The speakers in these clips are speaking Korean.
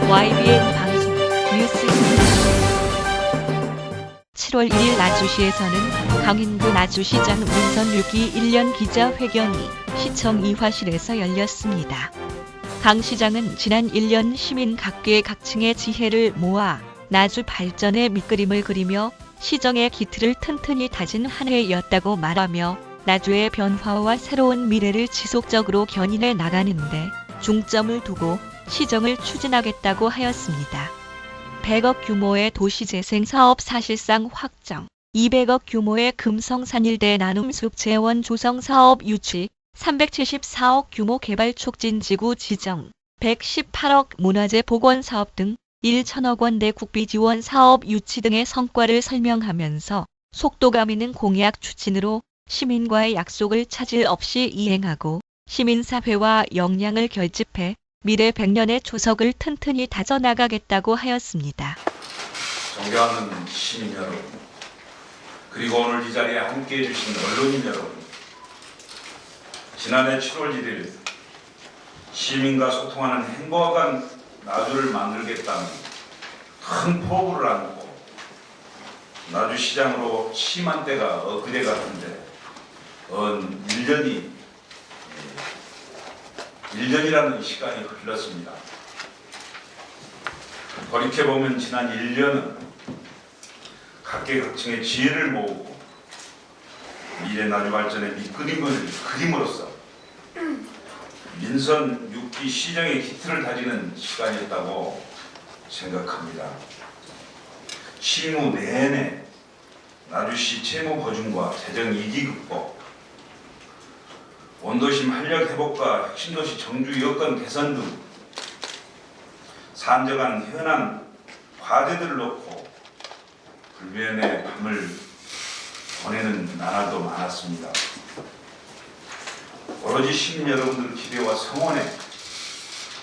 YBN 방송 뉴스입니다. 7월 1일 나주시에서는 강인구 나주시장 문선 6기 1년 기자회견이 시청 이화실에서 열렸습니다. 강 시장은 지난 1년 시민 각계 각층의 지혜를 모아 나주 발전의 밑그림을 그리며 시정의 기틀을 튼튼히 다진 한 해였다고 말하며 나주의 변화와 새로운 미래를 지속적으로 견인해 나가는데 중점을 두고 시정을 추진하겠다고 하였습니다. 100억 규모의 도시재생 사업 사실상 확정, 200억 규모의 금성산일대 나눔숲 재원 조성 사업 유치, 374억 규모 개발 촉진지구 지정, 118억 문화재 복원 사업 등 1,000억 원대 국비 지원 사업 유치 등의 성과를 설명하면서 속도감 있는 공약 추진으로 시민과의 약속을 차질 없이 이행하고 시민사회와 역량을 결집해 미래 100년의 초석을 튼튼히 다져나가겠다고 하였습니다. 존경하는 시민 여러분, 그리고 오늘 이 자리에 함께해 주신 언론인 여러분, 지난해 7월 1일 시민과 소통하는 행복한 나주를 만들겠다는 큰 포부를 안고 나주시장으로 취임한 때가 엊그제 같은데 1년이라는 시간이 흘렀습니다. 돌이켜보면 지난 1년은 각계각층의 지혜를 모으고 미래 나주 발전의 밑그림을 그림으로써 민선 6기 시정의 기틀을 다지는 시간이었다고 생각합니다. 취임 후 내내 나주시 채무 보증과 재정 이기 극복, 원도심 활력 회복과 혁신도시 정주 여건 개선 등 산적한 현안 과제들을 놓고 불변의 밤을 보내는 나날도 많았습니다. 오로지 시민 여러분들 기대와 성원에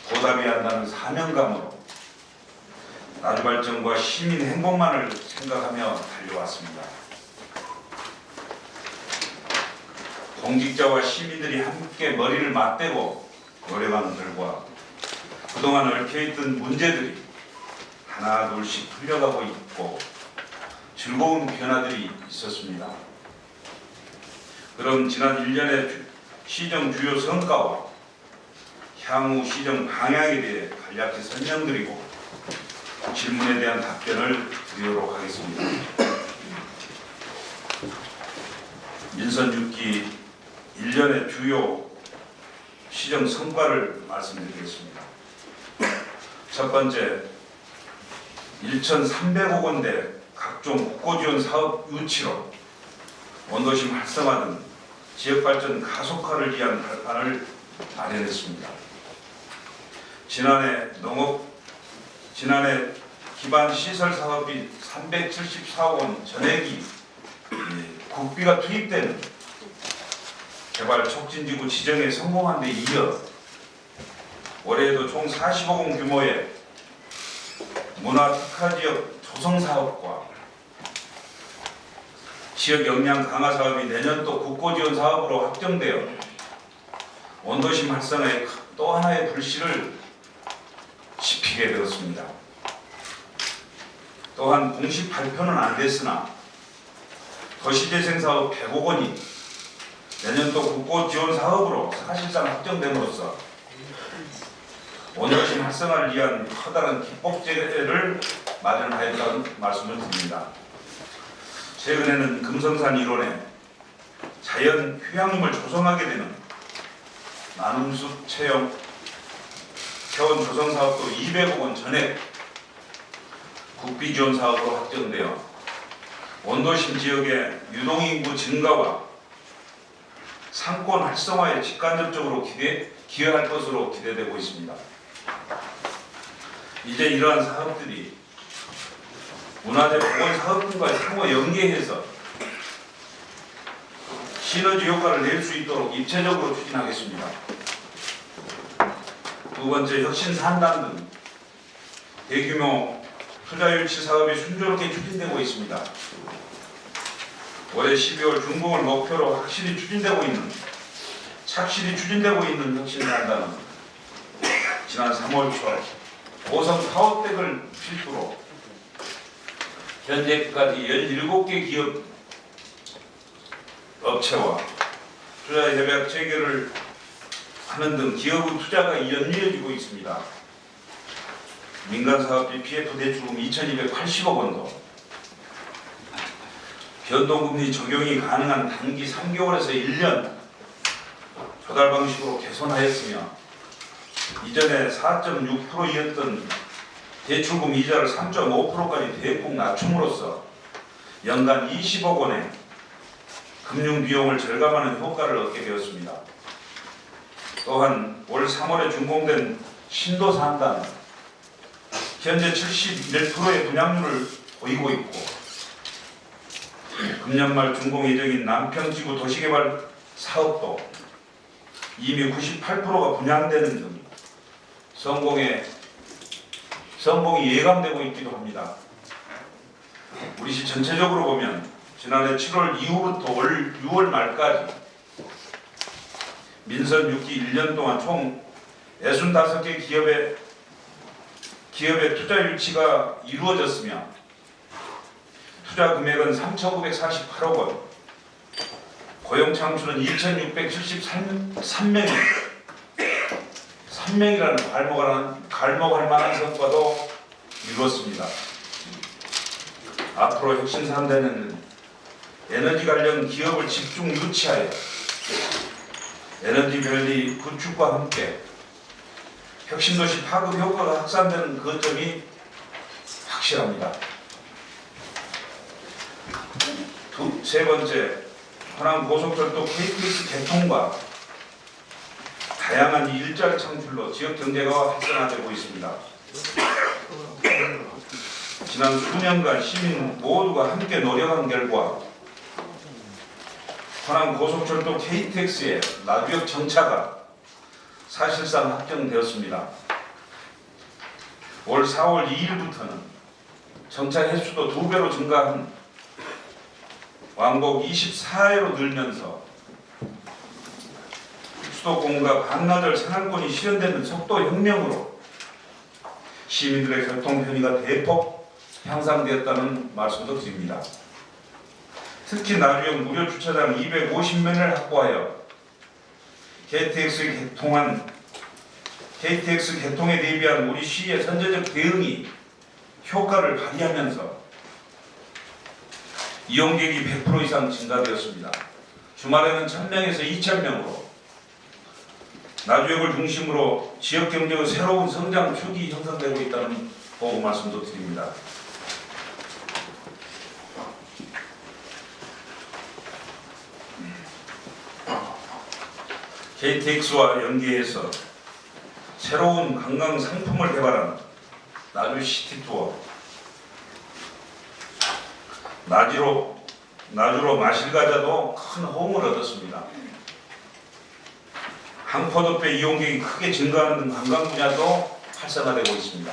보답해야 한다는 사명감으로 나주 발전과 시민 행복만을 생각하며 달려왔습니다. 공직자와 시민들이 함께 머리를 맞대고 노력한 결과 그동안 얽혀있던 문제들이 하나 둘씩 풀려가고 있고 즐거운 변화들이 있었습니다. 그럼 지난 1년의 시정 주요 성과와 향후 시정 방향에 대해 간략히 설명드리고 질문에 대한 답변을 드리도록 하겠습니다. 민선 6기 1년의 주요 시정 성과를 말씀드리겠습니다. 첫 번째, 1,300억 원대 각종 국고지원 사업 유치로 원도심 활성화 등 지역발전 가속화를 위한 발판을 마련했습니다. 지난해 기반 시설 사업비 374억 원 전액이 국비가 투입되는 개발 촉진지구 지정에 성공한 데 이어 올해에도 총 40억 원 규모의 문화특화지역 조성사업과 지역 역량 강화 사업이 내년도 국고지원 사업으로 확정되어 원도심 활성화의 또 하나의 불씨를 지피게 되었습니다. 또한 공식 발표는 안 됐으나 도시재생사업 100억 원이 내년도 국고지원 사업으로 사실상 확정됨으로써 원도심 활성화를 위한 커다란 기폭제를 마련하였다는 말씀을 드립니다. 최근에는 금성산 일원에 자연 휴양림을 조성하게 되는 나눔숲 체험 조성 사업도 200억 원 전액 국비 지원 사업으로 확정되어 원도심 지역의 유동인구 증가와 상권 활성화에 직간접적으로 기여할 것으로 기대되고 있습니다. 이제 이러한 사업들이 문화재 복원 사업 등과 상호 연계해서 시너지 효과를 낼 수 있도록 입체적으로 추진하겠습니다. 두 번째, 혁신산단 등 대규모 투자유치 사업이 순조롭게 추진되고 있습니다. 올해 12월 준공을 목표로 착실히 추진되고 있는 혁신산단은 지난 3월 초 고성 타워택을 필두로 현재까지 17개 기업 업체와 투자 협약 체결을 하는 등 기업의 투자가 연이어지고 있습니다. 민간사업비 PF 대출금 2,280억 원도 변동금리 적용이 가능한 단기 3개월에서 1년 조달 방식으로 개선하였으며 이전에 4.6%였던 대출금 이자를 3.5%까지 대폭 낮춤으로써 연간 20억 원의 금융 비용을 절감하는 효과를 얻게 되었습니다. 또한 올 3월에 준공된 신도 3단 현재 71%의 분양률을 보이고 있고 금년 말 준공 예정인 남평지구 도시개발 사업도 이미 98%가 분양되는 등 성공이 예감되고 있기도 합니다. 우리 시 전체적으로 보면 지난해 7월 이후부터 올 6월 말까지 민선 6기 1년 동안 총 65개 기업의 투자 유치가 이루어졌으며 투자 금액은 3,948억 원, 고용 창출은 2,673명이라는 갈목할 만한 성과도 이루었습니다. 앞으로 혁신산대는 에너지 관련 기업을 집중 유치하여 에너지밸리 구축과 함께 혁신도시 파급 효과가 확산되는 그 점이 확실합니다. 세 번째, 호남 고속철도 KTX 개통과 다양한 일자리 창출로 지역 경제가 활성화되고 있습니다. 지난 수년간 시민 모두가 함께 노력한 결과 호남 고속철도 KTX의 나주역 정차가 사실상 확정되었습니다. 올 4월 2일부터는 정차 횟수도 2배로 증가한 왕복 24회로 늘면서 수도권과 반나절 생활권이 실현되는 속도 혁명으로 시민들의 교통 편의가 대폭 향상되었다는 말씀도 드립니다. 특히 나주역 무료 주차장 250면을 확보하여 KTX 개통에 대비한 우리 시의 선제적 대응이 효과를 발휘하면서 이용객이 100% 이상 증가되었습니다. 주말에는 1,000명에서 2,000명으로 나주역을 중심으로 지역 경제의 새로운 성장 축이 형성되고 있다는 보고 말씀도 드립니다. KTX와 연계해서 새로운 관광 상품을 개발한 나주 시티투어, 나주로 마실과자도 큰 호응을 얻었습니다. 항포도배 이용객이 크게 증가하는 등 관광 분야도 활성화되고 있습니다.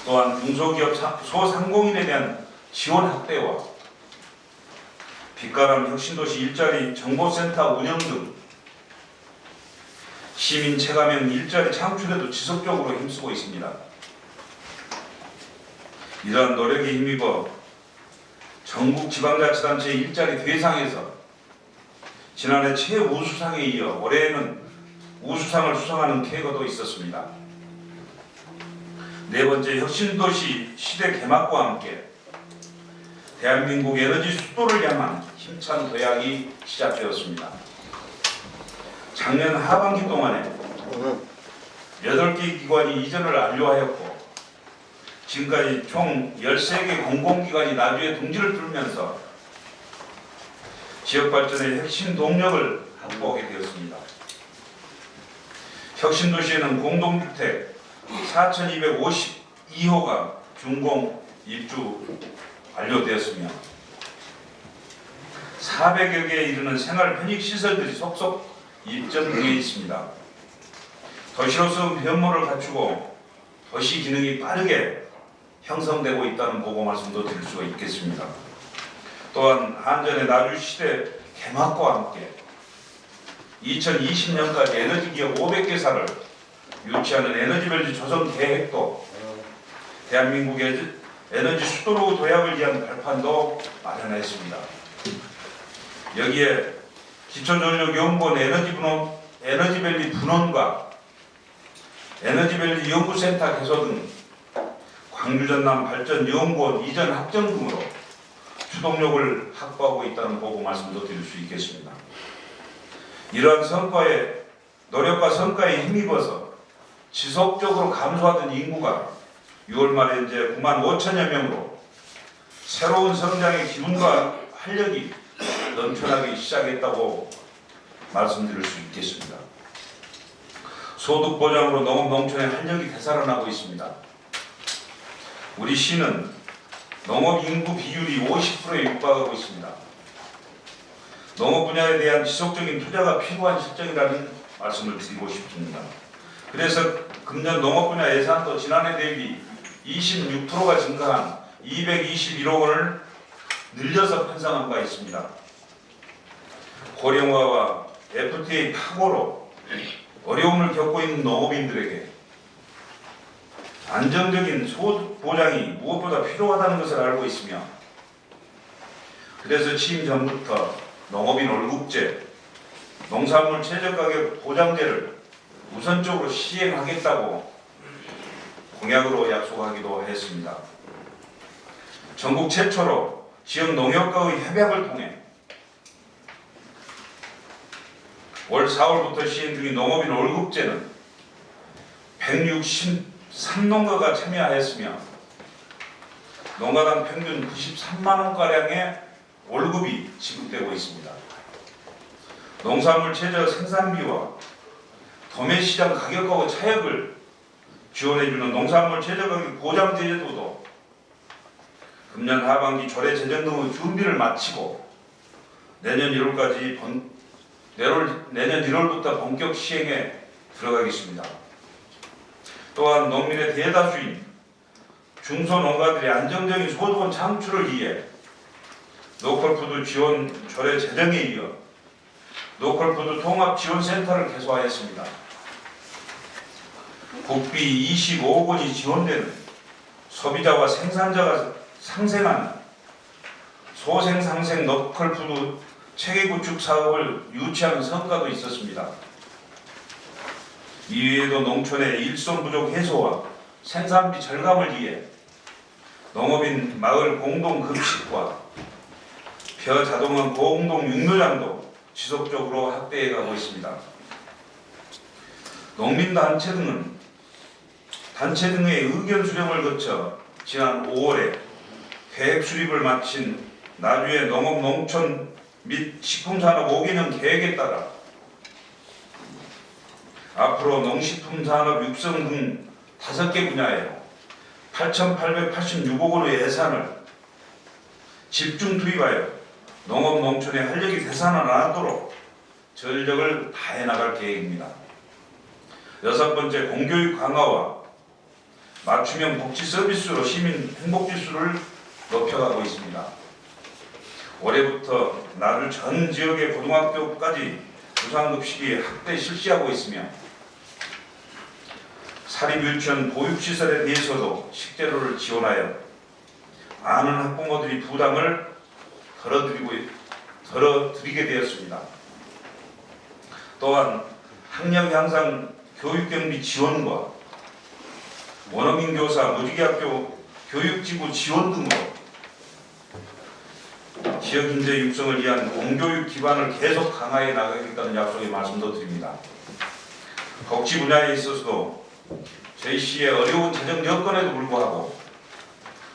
또한 중소기업 소상공인에 대한 지원 확대와 빛가람 혁신도시 일자리 정보센터 운영 등 시민 체감형 일자리 창출에도 지속적으로 힘쓰고 있습니다. 이러한 노력에 힘입어 전국 지방자치단체 일자리 대상에서 지난해 최우수상에 이어 올해에는 우수상을 수상하는 쾌거도 있었습니다. 네 번째, 혁신도시 시대 개막과 함께 대한민국 에너지 수도를 향한 힘찬 도약이 시작되었습니다. 작년 하반기 동안에 8개 기관이 이전을 완료하였고 지금까지 총 13개 공공기관이 나주에 둥지를 뚫면서 지역발전의 핵심 동력을 확보하게 되었습니다. 혁신도시에는 공동주택 4,252호가 준공 입주 완료되었으며 400여 개에 이르는 생활 편익시설들이 속속 입점 중에 있습니다. 도시로서 면모를 갖추고 도시 기능이 빠르게 형성되고 있다는 보고 말씀도 드릴 수가 있겠습니다. 또한 한전의 나주시대 개막과 함께 2020년까지 에너지기업 500개사를 유치하는 에너지밸리 조성 계획도 대한민국의 에너지 수도로 도약을 위한 발판도 마련했습니다. 여기에 기초전력연구원 에너지밸리 분원과 에너지밸리 연구센터 개소 등 광주전남 발전연구원 이전 확정 등으로 추동력을 확보하고 있다는 보고 말씀도 드릴 수 있겠습니다. 이러한 노력과 성과에 힘입어서 지속적으로 감소하던 인구가 6월 말에 이제 9만 5천여 명으로 새로운 성장의 기운과 활력이 넘쳐나기 시작했다고 말씀드릴 수 있겠습니다. 소득 보장으로 농업 농촌의 활력이 되살아나고 있습니다. 우리 시는 농업 인구 비율이 50%에 육박하고 있습니다. 농업 분야에 대한 지속적인 투자가 필요한 실정이라는 말씀을 드리고 싶습니다. 그래서 금년 농업 분야 예산도 지난해 대비 26%가 증가한 221억 원을 늘려서 편성한 바 있습니다. 고령화와 FTA 파고로 어려움을 겪고 있는 농업인들에게 안정적인 소득 보장이 무엇보다 필요하다는 것을 알고 있으며, 그래서 취임 전부터 농업인 월급제, 농산물 최저가격 보장제를 우선적으로 시행하겠다고 공약으로 약속하기도 했습니다. 전국 최초로 지역 농협과의 협약을 통해 올 4월부터 시행 중인 농업인 월급제는 163농가가 참여하였으며 농가당 평균 93만 원가량의 월급이 지급되고 있습니다. 농산물 최저 생산비와 도매시장 가격하고 차액을 지원해주는 농산물 최저가격 보장제도도 금년 하반기 조례 제정 등의 준비를 마치고 내년 1월부터 본격 시행에 들어가겠습니다. 또한 농민의 대다수인 중소농가들의 안정적인 소득원 창출을 위해 로컬푸드 지원 조례 제정에 이어 로컬푸드 통합지원센터를 개소하였습니다. 국비 25억 원이 지원되는 소비자와 생산자가 상생하는 소생상생 로컬푸드 체계구축 사업을 유치하는 성과도 있었습니다. 이외에도 농촌의 일손 부족 해소와 생산비 절감을 위해 농업인 마을 공동급식과 벼자동원 공동 육묘장도 지속적으로 확대해 가고 있습니다. 농민단체 등의 의견 수렴을 거쳐 지난 5월에 계획 수립을 마친 나주의 농업 농촌 및 식품산업 5개년 계획에 따라 앞으로 농식품산업 육성 등 5개 분야에 8,886억 원의 예산을 집중 투입하여 농업 농촌의 활력이 되살아나도록 전력을 다해 나갈 계획입니다. 6번째, 공교육 강화와 맞춤형 복지 서비스로 시민 행복지수를 높여가고 있습니다. 올해부터 나주 전 지역의 고등학교까지 무상급식이 확대 실시하고 있으며 사립유치원 보육시설에 대해서도 식재료를 지원하여 많은 학부모들이 부담을 덜어드리게 되었습니다. 또한 학력 향상 교육경비 지원과 원어민 교사 무지개학교 교육지구 지원 등으로 지역인재 육성을 위한 공교육 기반을 계속 강화해 나가겠다는 약속의 말씀도 드립니다. 복지 분야에 있어서도 저희 시의 어려운 재정 여건에도 불구하고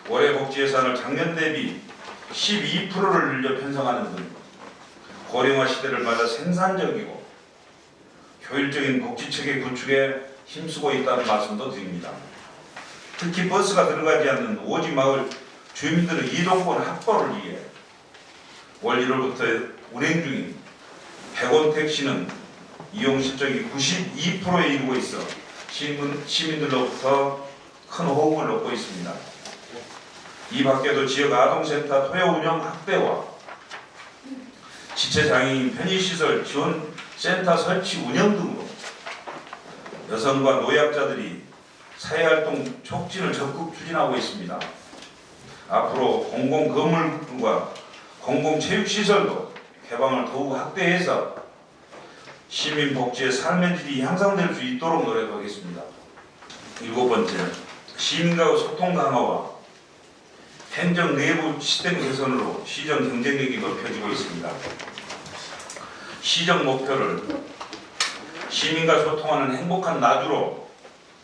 올해 복지 예산을 작년 대비 12%를 늘려 편성하는 등 고령화 시대를 맞아 생산적이고 효율적인 복지체계 구축에 힘쓰고 있다는 말씀도 드립니다. 특히 버스가 들어가지 않는 오지 마을 주민들의 이동권 확보를 위해 올 1월부터 운행 중인 100원 택시는 이용 실적이 92%에 이르고 있어 시민들로부터 큰 호응을 얻고 있습니다. 이 밖에도 지역 아동센터 토요 운영 확대와 지체장애인 편의시설 지원센터 설치 운영 등으로 여성과 노약자들이 사회활동 촉진을 적극 추진하고 있습니다. 앞으로 공공건물과 공공체육시설도 개방을 더욱 확대해서 시민복지의 삶의 질이 향상될 수 있도록 노력하겠습니다. 7번째, 시민과의 소통 강화와 행정 내부 시스템 개선으로 시정 경쟁력이 높여지고 있습니다. 시정 목표를 시민과 소통하는 행복한 나주로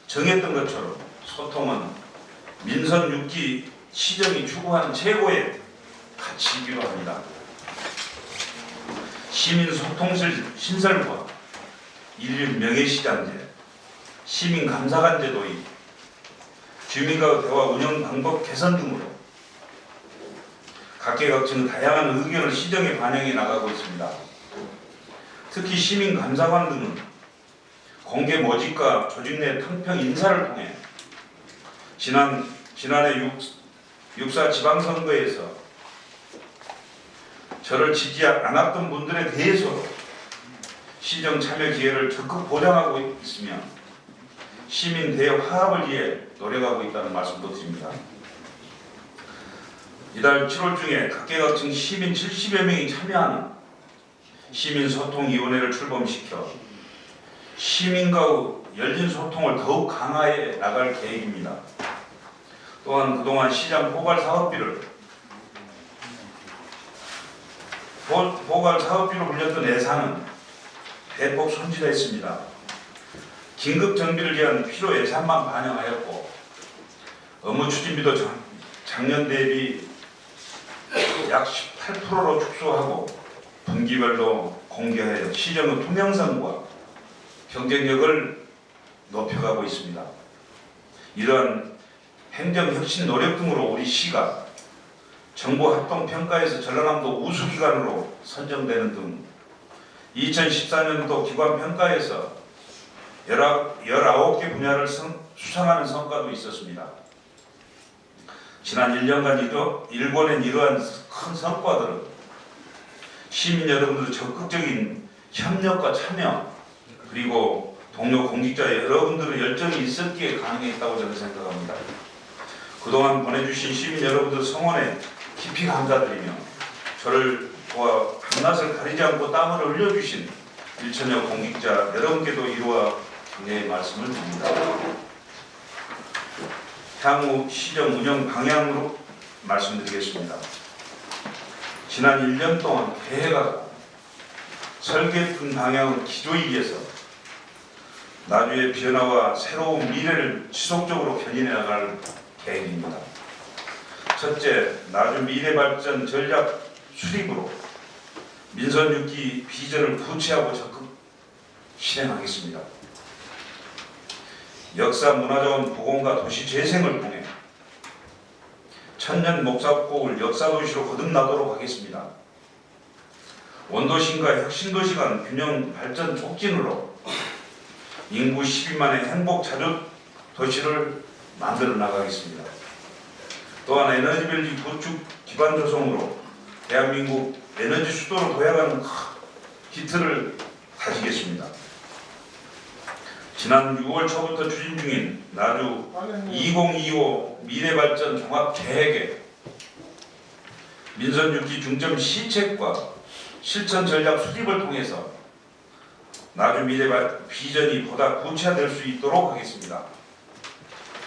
정했던 것처럼 소통은 민선 6기 시정이 추구하는 최고의 가치이기도 합니다. 시민 소통실 신설과 일일 명예시장제, 시민 감사관제 도입, 주민과의 대화 운영 방법 개선 등으로 각계각층의 다양한 의견을 시정에 반영해 나가고 있습니다. 특히 시민 감사관 등은 공개 모집과 조직 내 평평 인사를 통해 지난해 6.4 지방선거에서 저를 지지 않았던 분들에 대해서도 시정 참여 기회를 적극 보장하고 있으며 시민 대화합을 위해 노력하고 있다는 말씀도 드립니다. 이달 7월 중에 각계각층 시민 70여 명이 참여하는 시민소통위원회를 출범시켜 시민과의 열린 소통을 더욱 강화해 나갈 계획입니다. 또한 그동안 시장 포괄 사업비로 불렸던 예산은 대폭 손질했습니다. 긴급 정비를 위한 필요 예산만 반영하였고 업무 추진비도 작년 대비 약 18%로 축소하고 분기별로 공개하여 시정의 투명성과 경쟁력을 높여가고 있습니다. 이러한 행정혁신 노력 등으로 우리 시가 정보합동평가에서 전라남도 우수기관으로 선정되는 등 2014년도 기관평가에서 19개 분야를 수상하는 성과도 있었습니다. 지난 1년간 일궈낸 이러한 큰 성과들은 시민 여러분들의 적극적인 협력과 참여 그리고 동료 공직자 여러분들의 열정이 있었기에 가능했다고 저는 생각합니다. 그동안 보내주신 시민 여러분들 성원에 깊이 감사드리며 저를 도와 한낮을 가리지 않고 땀을 흘려주신 1천여 공직자 여러분께도 이루어 경례의 말씀을 드립니다. 향후 시정 운영 방향으로 말씀드리겠습니다. 지난 1년 동안 계획하고 설계했던 방향을 기조에 의해서 나주의 변화와 새로운 미래를 지속적으로 견인해 나갈 계획입니다. 첫째, 나주 미래발전 전략 수립으로 민선 6기 비전을 구체하고 적극 실행하겠습니다. 역사 문화자원 보건과 도시 재생을 통해 천년 목사국을 역사도시로 거듭나도록 하겠습니다. 원도심과 혁신도시 간 균형 발전 촉진으로 인구 12만의 행복 자주 도시를 만들어 나가겠습니다. 또한 에너지밸리 구축 기반 조성으로 대한민국 에너지 수도로 도약하는 기틀을 다지겠습니다. 지난 6월 초부터 추진 중인 나주 2025 미래발전 종합계획에 민선 6기 중점 시책과 실천 전략 수립을 통해서 나주 미래 비전이 보다 구체화될 수 있도록 하겠습니다.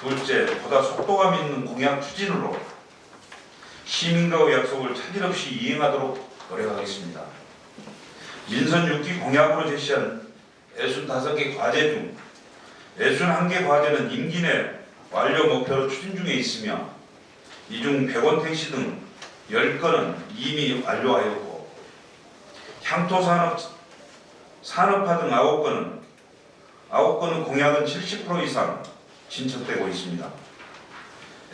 둘째, 보다 속도감 있는 공약 추진으로 시민과의 약속을 차질 없이 이행하도록 노력하겠습니다. 민선 6기 공약으로 제시한 65개 과제 중 61개 과제는 임기 내 완료 목표로 추진 중에 있으며 이 중 100원 택시 등 10건은 이미 완료하였고 향토산업 산업화 등 9건은 공약은 70% 이상 진척되고 있습니다.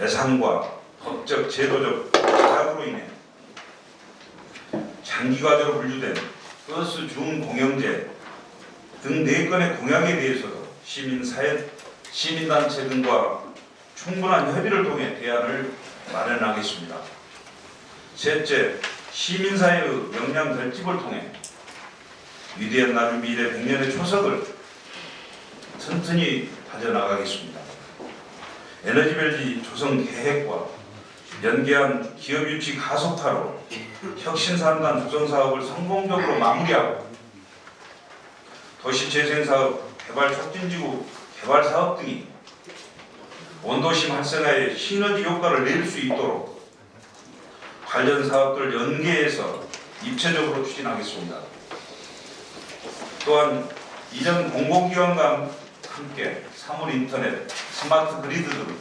예산과 법적 제도적 제약으로 인해 장기과제로 분류된 버스 준공영제 등 4건의 공약에 대해서도 시민단체 등과 충분한 협의를 통해 대안을 마련하겠습니다. 셋째, 시민사회의 역량 결집을 통해 위대한 나주 미래 100년의 초석을 튼튼히 다져나가겠습니다. 에너지밸리 조성 계획과 연계한 기업 유치 가속화로 혁신산단 조성 사업을 성공적으로 마무리하고 도시재생사업, 개발촉진지구 개발사업 등이 원도심 활성화에 시너지 효과를 낼 수 있도록 관련 사업들 연계해서 입체적으로 추진하겠습니다. 또한 이전 공공기관과 함께 사물 인터넷, 스마트 그리드 등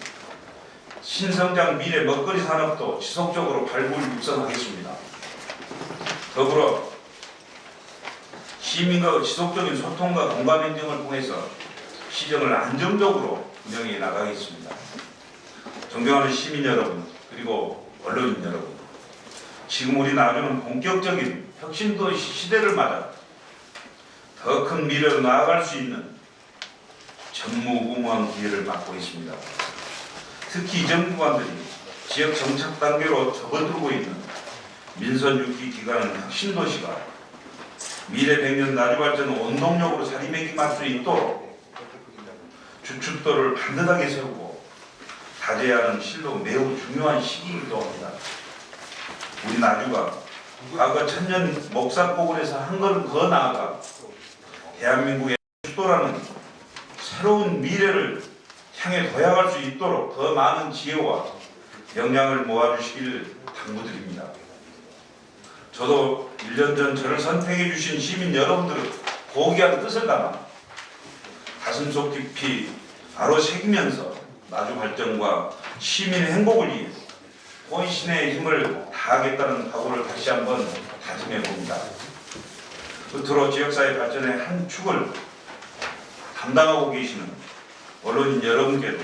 신성장 미래 먹거리 산업도 지속적으로 발굴 육성하겠습니다. 더불어 시민과 지속적인 소통과 공감 인증을 통해서 시정을 안정적으로 운영해 나가겠습니다. 존경하는 시민 여러분, 그리고 언론인 여러분, 지금 우리 나라는 본격적인 혁신도시 시대를 맞아 더 큰 미래로 나아갈 수 있는 전무후무한 기회를 맞고 있습니다. 특히 이전 구간들이 지역 정착 단계로 접어들고 있는 민선 6기 기간은 혁신도시가 미래 100년 나주발전 원동력으로 자리매김할 수 있도록 주춧돌을 반듯하게 세우고 다져야 하는 실로 매우 중요한 시기이기도 합니다. 우리 나주가 과거 천년 목사고군에서 한 걸음 더 나아가 대한민국의 수도라는 새로운 미래를 향해 도약할 수 있도록 더 많은 지혜와 역량을 모아주시길 당부드립니다. 저도 1년 전 저를 선택해 주신 시민 여러분들의 고귀한 뜻을 담아 가슴속 깊이 바로 새기면서 나주 발전과 시민의 행복을 위해 혼신의 힘을 다하겠다는 각오를 다시 한번 다짐해 봅니다. 끝으로 지역사회 발전의 한 축을 담당하고 계시는 언론인 여러분께도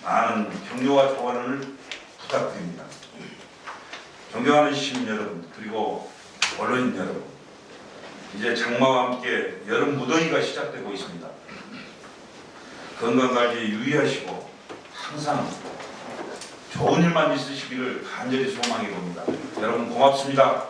많은 격려와 조언을 부탁드립니다. 존경하는 시민 여러분, 그리고 언론인 여러분, 이제 장마와 함께 여름 무더위가 시작되고 있습니다. 건강관리에 유의하시고 항상 좋은 일만 있으시기를 간절히 소망해 봅니다. 여러분 고맙습니다.